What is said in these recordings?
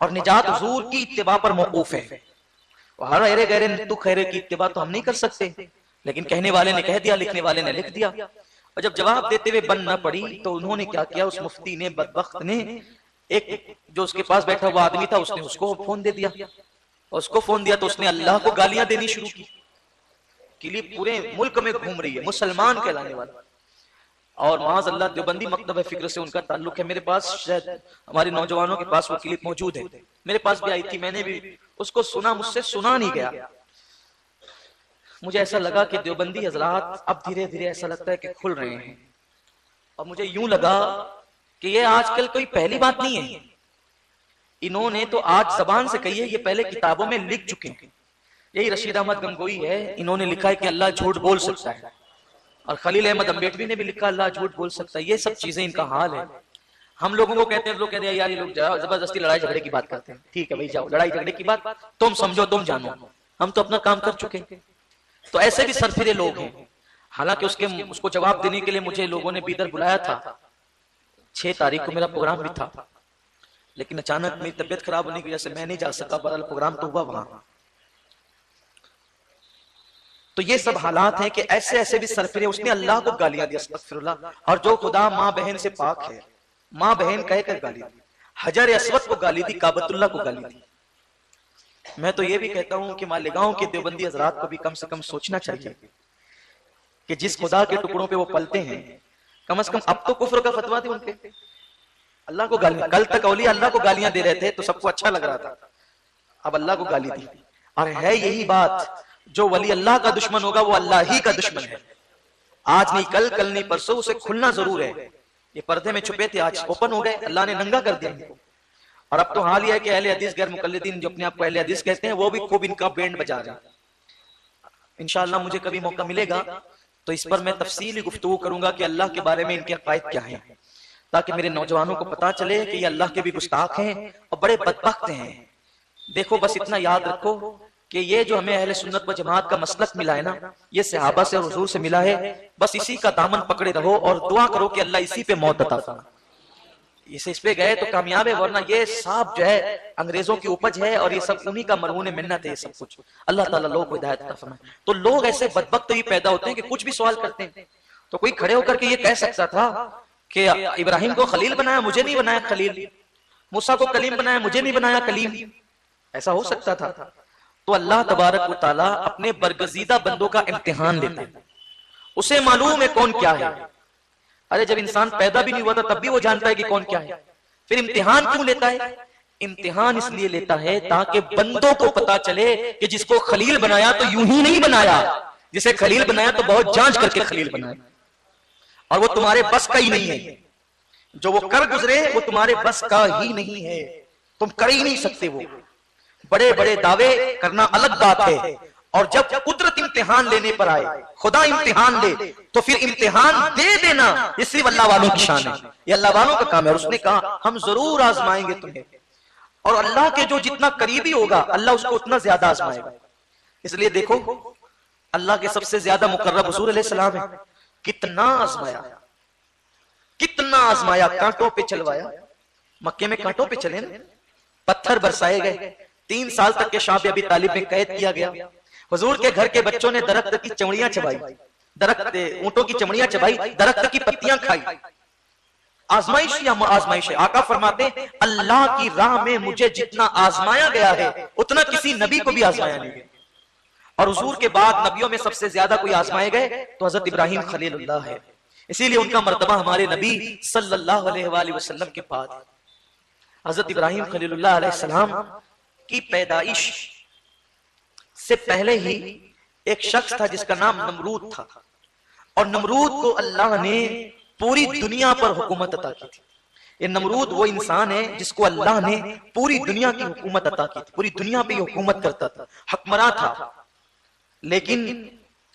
اور نجات حضور کی اتباع پر موقوف ہے. ہر ایرے گہرے تو خیرے کی اتباع تو ہم نہیں کر سکتے، لیکن کہنے والے نے کہہ دیا، لکھنے والے نے لکھ دیا. اور جب جواب دیتے ہوئے بن نہ پڑی تو انہوں نے کیا کیا، اس مفتی نے بدبخت نے ایک جو اس کے پاس بیٹھا ہوا آدمی تھا، اس نے اس کو فون دے دیا. اس کو فون دیا تو اس نے اللہ کو گالیاں دینی شروع کی. کلپ پورے ملک میں گھوم رہی ہے، مسلمان کہلانے والا. اور معاذ اللہ دیوبندی مکتب فکر سے ان کا تعلق ہے. میرے پاس شاید ہمارے نوجوانوں کے پاس وہ کلپ موجود ہے، میرے پاس بھی آئی تھی، میں نے بھی اس کو سنا، مجھ سے سنا نہیں گیا. مجھے ایسا لگا کہ دیوبندی حضرات اب دھیرے دھیرے ایسا لگتا ہے کہ کھل رہے ہیں. اور مجھے یوں لگا کہ یہ آج کل کوئی پہلی بات نہیں ہے، انہوں نے تو آج زبان سے کہی ہے، یہ پہلے کتابوں میں لکھ چکے ہیں. یہی رشید احمد گنگوئی ہے، انہوں نے لکھا ہے کہ اللہ جھوٹ بول سکتا ہے، اور خلیل احمد امبیڈوی نے بھی لکھا اللہ جھوٹ بول سکتا ہے. یہ سب چیزیں ان کا حال ہے. ہم لوگوں کو کہتے ہیں، لوگ کہتے ہیں یار یہ لوگ زبردستی لڑائی جھگڑے کی بات کرتے ہیں. ٹھیک ہے بھائی، جاؤ لڑائی جھگڑے کی بات تم سمجھو، تم جانو، ہم تو اپنا کام کر چکے. تو ایسے بھی سرفرے لوگ ہیں. حالانکہ اس کو جواب دینے کے لیے مجھے لوگوں نے بیدر بلایا تھا، 6 تاریخ کو میرا پروگرام بھی تھا، لیکن اچانک میری طبیعت خراب ہونے کی وجہ سے میں نہیں جا سکا. بہرحال پروگرام تو ہوا وہاں. تو یہ سب حالات ہیں کہ ایسے ایسے بھی سرفرے. اس نے اللہ کو گالیاں دی، استغفر اللہ. اور جو خدا ماں بہن سے پاک ہے، ماں بہن کہہ کر گالی دی. حجر اسود کو گالی دی، کعبۃ اللہ کو گالی دی. میں تو یہ بھی کہتا ہوں کہ مالیگاؤں کے دیوبندی حضرات کو بھی کم سے کم سوچنا چاہیے کہ جس خدا کے ٹکڑوں پہ وہ پلتے ہیں، کم از کم اب تو کفر کا فتویٰ دے ان پہ. اللہ کو گالیاں، کل تک اولیاء اللہ کو گالیاں دے رہے تھے تو سب کو اچھا لگ رہا تھا، اب اللہ کو گالی دی. اور ہے یہی بات، جو ولی اللہ کا دشمن ہوگا وہ اللہ ہی کا دشمن ہے. آج نہیں کل، کل نہیں پرسوں، اسے کھلنا ضرور ہے. یہ پردے میں چھپے تھے، آج اوپن ہو گئے، اللہ نے ننگا کر دیا ان کو. اور اب تو حال یہ ہے کہ اہل حدیث غیر مقلدین جو اپنے آپ کو اہل حدیث کہتے ہیں، وہ بھی خوب ان کا بینڈ بجا رہے ہیں. انشاءاللہ مجھے کبھی موقع ملے گا تو اس پر میں تفصیلی گفتگو کروں گا کہ اللہ کے بارے میں ان کے عقائد کیا ہیں، تاکہ میرے نوجوانوں کو پتا چلے کہ یہ اللہ کے بھی گستاخ ہیں اور بڑے بدبخت ہیں. دیکھو بس اتنا یاد رکھو کہ یہ جو ہمیں اہل سنت و جماعت کا مسلک ملا ہے نا، یہ صحابہ سے اور حضور سے ملا ہے. بس اسی کا دامن پکڑے رہو اور دعا کرو کہ اللہ اسی پہ موت عطا فرمائے. اس پہ گئے تو کامیاب ہے، ورنہ یہ سب جو ہے انگریزوں کی اپج ہے، اور یہ سب انہی کا مرہون منت ہے. یہ سب کچھ اللہ تعالیٰ لوگوں کو ہدایت عطا فرمائے. تو لوگ ایسے بدبخت ہی پیدا ہوتے ہیں کہ کچھ بھی سوال کرتے ہیں تو کوئی کھڑے ہو کر کے یہ کہہ سکتا تھا کہ ابراہیم کو خلیل بنایا، مجھے نہیں بنایا خلیل. موسیٰ کو کلیم بنایا، مجھے نہیں بنایا کلیم. ایسا ہو سکتا تھا؟ تو اللہ تبارک و تعالیٰ اپنے برگزیدہ بندوں کا امتحان لیتا ہے. اسے معلوم ہے کون کیا ہے. ارے جب انسان پیدا بھی نہیں ہوا تھا تب بھی وہ جانتا ہے کہ کون کیا ہے. پھر امتحان کیوں لیتا ہے؟ امتحان اس لیے لیتا ہے تاکہ بندوں کو پتا چلے کہ جس کو خلیل بنایا تو یوں ہی نہیں بنایا، جسے خلیل بنایا تو بہت جانچ کر کے خلیل بنایا، اور وہ تمہارے بس کا ہی نہیں ہے. جو وہ کر گزرے وہ تمہارے بس کا ہی نہیں ہے، تم کر ہی نہیں سکتے. وہ بڑے بڑے دعوے کرنا الگ بات ہے، اور جب قدرت امتحان لینے پر آئے، خدا امتحان لے تو پھر امتحان دے دینا، یہ صرف اللہ والوں کی شان ہے، یہ اللہ والوں کا کام ہے. اور اس نے کہا ہم ضرور آزمائیں گے تمہیں، اور اللہ کے جو جتنا قریبی ہوگا اللہ اس کو اتنا زیادہ آزمائے گا. اس لیے دیکھو اللہ کے سب سے زیادہ مقرب حضور علیہ السلام ہے، کتنا آزمایا، کتنا آزمایا، کانٹوں پہ چلوایا. مکے میں کانٹوں پہ چلے نا، پتھر برسائے گئے، 3 سال تک کے شعب ابی طالب میں قید کیا گیا. حضور کے گھر کے بچوں نے درخت کی چمڑیاں چبائی، درخت اونٹوں کی چمڑیاں چبائی، درخت کی پتیاں کھائی. آزمائش یا آزمائش ہے. آقا فرماتے ہیں اللہ کی راہ میں مجھے جتنا آزمایا گیا ہے اتنا کسی نبی کو بھی آزمایا نہیں گیا. اور حضور کے بعد نبیوں میں سب سے زیادہ کوئی آزمائے گئے تو حضرت ابراہیم خلیل اللہ ہے. اسی لیے ان کا مرتبہ ہمارے نبی صلی اللہ علیہ وآلہ وسلم کے بعد. حضرت ابراہیم خلیل اللہ علیہ السلام کی پیدائش سے پہلے ہی ایک شخص تھا جس کا نام نمرود تھا، اور نمرود کو اللہ نے پوری دنیا پر حکومت عطا کی تھی. یہ نمرود وہ انسان ہے جس کو اللہ نے پوری دنیا کی حکومت عطا کی تھی، پوری دنیا پہ یہ حکومت کرتا تھا، حکمراں تھا. لیکن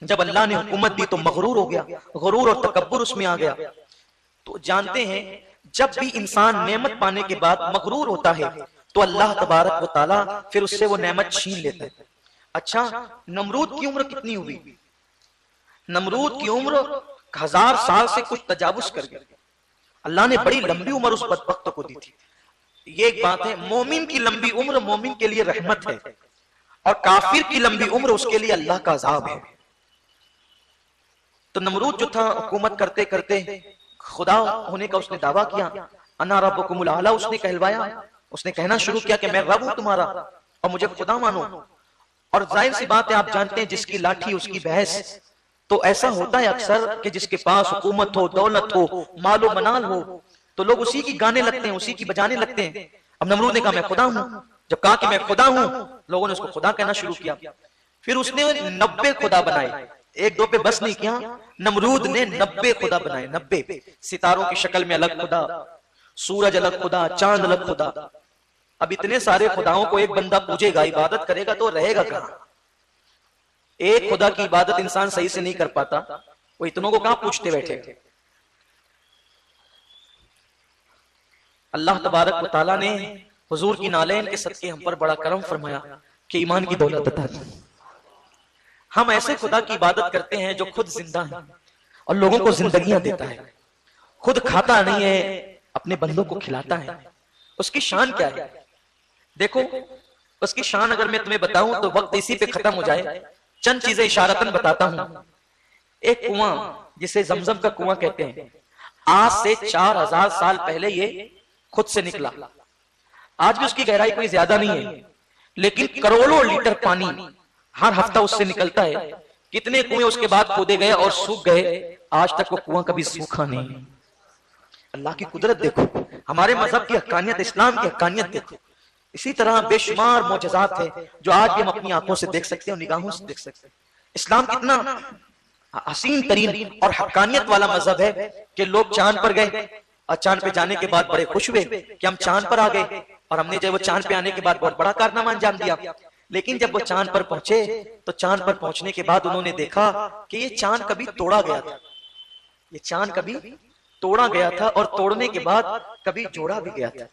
جب اللہ نے حکومت دی تو مغرور ہو گیا، غرور اور تکبر اس میں آ گیا. تو جانتے ہیں جب بھی انسان نعمت پانے کے بعد مغرور ہوتا ہے تو اللہ تبارک و تعالیٰ پھر اس سے وہ نعمت چھین لیتا ہے. اچھا نمرود کی عمر کتنی ہوئی؟ نمرود کی عمر 1000 سال سے کچھ تجاوز کر گیا. اللہ نے بڑی لمبی عمر اس بدبخت کو دی تھی. یہ ایک بات ہے، مومن کی لمبی عمر مومن کے لیے رحمت ہے، اور کافر کی لمبی عمر اس کے لیے اللہ کا عذاب ہے۔ تو نمرود جو تھا حکومت کرتے کرتے خدا ہونے کا اس نے دعویٰ کیا، انا ربکم الاعلی، اس نے کہلوایا، اس نے کہنا شروع کیا کہ میں رب ہوں تمہارا اور مجھے خدا مانو۔ اور ظاہر سی بات ہے، آپ جانتے ہیں جس کی لاٹھی اس کی بحث، تو ایسا ہوتا ہے اکثر کہ جس کے پاس حکومت ہو، دولت ہو، مال و منال ہو، تو لوگ اسی کی گانے لگتے ہیں، اسی کی بجانے لگتے ہیں۔ اب نمرود نے کہا میں خدا ہوں، جب کہا کہ میں خدا ہوں، لوگوں نے اس کو خدا کہنا شروع کیا۔ پھر اس نے 90 خدا بنائے، ایک دو پہ بس نہیں کیا، نمرود نے 90 خدا بنائے، 90 ستاروں کی شکل میں الگ خدا، سورج الگ خدا، چاند الگ خدا۔ اب اتنے سارے خداؤں کو ایک بندہ پوجے گا، عبادت کرے گا تو رہے گا کہاں؟ ایک خدا کی عبادت انسان صحیح سے نہیں کر پاتا، وہ اتنوں کو کہاں پوچھتے بیٹھے؟ اللہ تبارک و تعالیٰ نے حضور کی نالین کے صدقے ہم پر بڑا کرم فرمایا کہ ایمان کی دولت عطا کی۔ ہم ایسے خدا کی عبادت کرتے ہیں جو خود زندہ ہے اور لوگوں کو زندگیاں دیتا ہے، خود کھاتا نہیں ہے، اپنے بندوں کو کھلاتا ہے۔ اس کی شان کیا ہے؟ دیکھو، اس کی شان اگر میں تمہیں بتاؤں تو وقت اسی پہ ختم ہو جائے، چند چیزیں اشارتاً بتاتا ہوں۔ ایک کنواں جسے زمزم کا کنواں کہتے ہیں، آج سے 4000 سال پہلے یہ خود سے نکلا۔ آج بھی اس کی گہرائی کوئی زیادہ نہیں ہے، لیکن کروڑوں لیٹر پانی ہر ہفتہ اس سے نکلتا ہے۔ کتنے کنویں اس کے بعد کھودے گئے اور سوکھ گئے، آج تک وہ کنواں کبھی سوکھا نہیں۔ اللہ کی قدرت دیکھو، ہمارے مذہب کی حقانیت، اسلام کی حقانیت دیکھو۔ اسی طرح بے شمار معجزات ہیں جو آج بھی ہم اپنی آنکھوں سے دیکھ سکتے ہیں اور نگاہوں سے دیکھ سکتے ہیں۔ اسلام کتنا حسین ترین اور حقانیت والا مذہب ہے کہ لوگ چاند پر گئے اور چاند پہ جانے کے بعد بڑے خوش ہوئے کہ ہم چاند پر آ گئے، اور ہم نے جب وہ چاند پہ آنے کے بعد بہت بڑا کارنامہ انجام دیا۔ لیکن جب وہ چاند پر پہنچے تو چاند پر پہنچنے کے بعد انہوں نے دیکھا کہ یہ چاند کبھی توڑا گیا تھا، یہ چاند کبھی توڑا گیا تھا، اور توڑنے کے بعد کبھی جوڑا بھی گیا تھا۔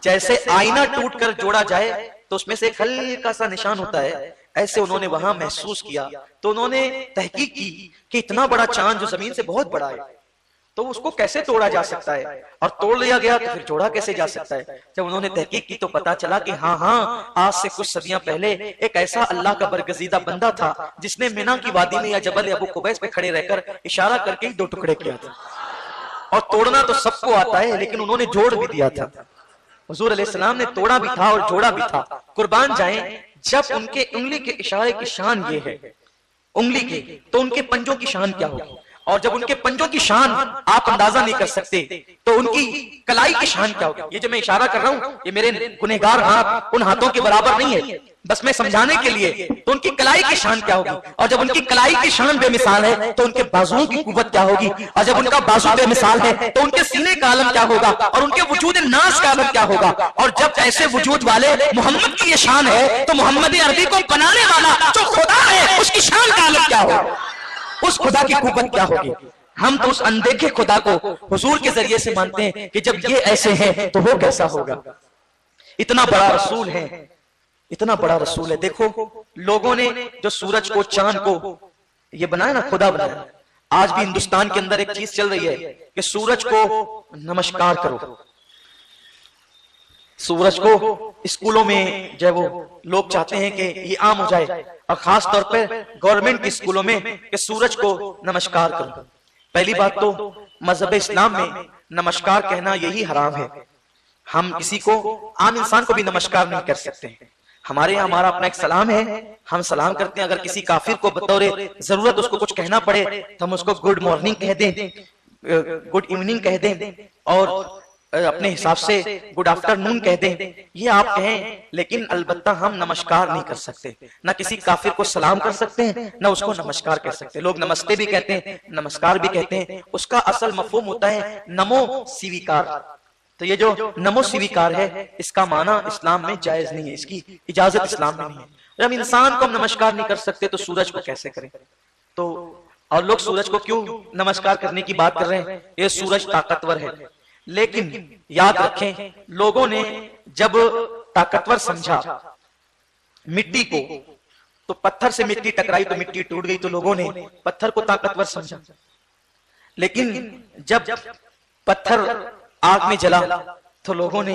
جیسے آئینہ ٹوٹ کر جوڑا جائے تو اس میں سے ایک ہلکا سا نشان ہوتا ہے، ایسے انہوں نے وہاں محسوس کیا۔ تو انہوں نے تحقیق کی کہ اتنا بڑا چاند جو زمین سے بہت بڑا ہے تو اس کو کیسے توڑا جا سکتا ہے، اور توڑ لیا گیا تو پھر جوڑا کیسے جا سکتا ہے۔ جب انہوں نے تحقیق کی تو پتا چلا کہ ہاں آج سے کچھ صدیاں پہلے ایک ایسا اللہ کا برگزیدہ بندہ تھا جس نے مینا کی وادی میں یا جبل ابو قبیس پہ کھڑے رہ کر اشارہ کر کے ہی 2 ٹکڑے کیا تھا۔ اور توڑنا تو سب کو آتا ہے، لیکن انہوں نے جوڑ بھی دیا تھا۔ حضور علیہ السلام نے توڑا بھی تھا اور جوڑا بھی تھا۔ قربان جائیں، جب ان کے انگلی کے اشارے کی شان یہ ہے، انگلی کی، تو ان کے پنجوں کی شان کیا ہوگی؟ اور جب ان کے پنجوں کی شان آپ اندازہ نہیں کر سکتے تو ان کی کلائی کی شان کیا ہوگی؟ یہ جو میں اشارہ کر رہا ہوں یہ میرے گنہگار ہاتھ ان ہاتھوں کے برابر نہیں ہے، بس میں سمجھانے کے لیے۔ تو ان کی کلائی کی شان کیا ہوگی؟ اور جب ان کی کلائی کی شان بے مثال ہے تو ان کے بازوؤں کی قوت کیا ہوگی؟ اور جب ان کا بازو بے مثال ہے تو ان کے سینے کا عالم کیا ہوگا؟ اور ان کے وجود ناز کا عالم کیا ہوگا؟ اور جب ایسے وجود والے محمد کی یہ شان ہے تو محمد عربی کو بنانے والا جو خدا ہے اس کی شان کا عالم کیا ہوگا؟ اس خدا کی قوت کیا ہوگی؟ ہم تو اس اندیکھے خدا کو حضور کے ذریعے سے مانتے ہیں کہ جب یہ ایسے ہیں تو وہ کیسا ہوگا؟ اتنا بڑا رسول ہے، اتنا بڑا رسول ہے۔ دیکھو، لوگوں نے جو سورج کو، چاند کو یہ بنایا نا، خدا بنایا۔ آج بھی ہندوستان کے اندر ایک چیز چل رہی ہے کہ سورج کو نمسکار کرو۔ سورج کو اسکولوں میں جو وہ لوگ چاہتے ہیں کہ یہ عام ہو جائے، اور خاص طور پر گورنمنٹ کے اسکولوں میں کہ سورج کو نمسکار کرو۔ پہلی بات تو مذہب اسلام میں نمسکار کہنا یہی حرام ہے۔ ہم کسی کو، عام انسان کو بھی نمسکار نہیں کر سکتے۔ ہمارے یہاں ہمارا اپنا ایک سلام ہے، ہم سلام کرتے ہیں۔ اگر کسی کافر کو بطور ضرورت اس کو کچھ کہنا پڑے تو ہم اس کو گڈ مارننگ کہہ دیں، گڈ ایوننگ کہہ دیں، اور اپنے حساب سے گڈ آفٹر نون کہہ دیں، یہ آپ کہیں، لیکن البتہ ہم نمسکار نہیں کر سکتے۔ نہ کسی کافر کو سلام کر سکتے ہیں، نہ اس کو نمسکار کر سکتے۔ لوگ نمستے بھی کہتے ہیں، نمسکار بھی کہتے ہیں، اس کا اصل مفہوم ہوتا ہے نمو سیویکار۔ تو یہ جو نمو سیویکار ہے اس کا معنی اسلام میں جائز نہیں ہے، اس کی اجازت اسلام میں نہیں ہے۔ جب انسان کو ہم نمسکار نہیں کر سکتے تو سورج کو کیسے کریں؟ تو اور لوگ سورج کو کیوں نمسکار کرنے کی بات کر رہے ہیں؟ یہ سورج طاقتور ہے، لیکن یاد رکھیں لوگوں نے جب طاقتور سمجھا مٹی کو تو پتھر سے مٹی ٹکرائی تو مٹی ٹوٹ گئی، تو لوگوں نے پتھر کو طاقتور سمجھا۔ لیکن جب پتھر آگ میں جلا تو لوگوں نے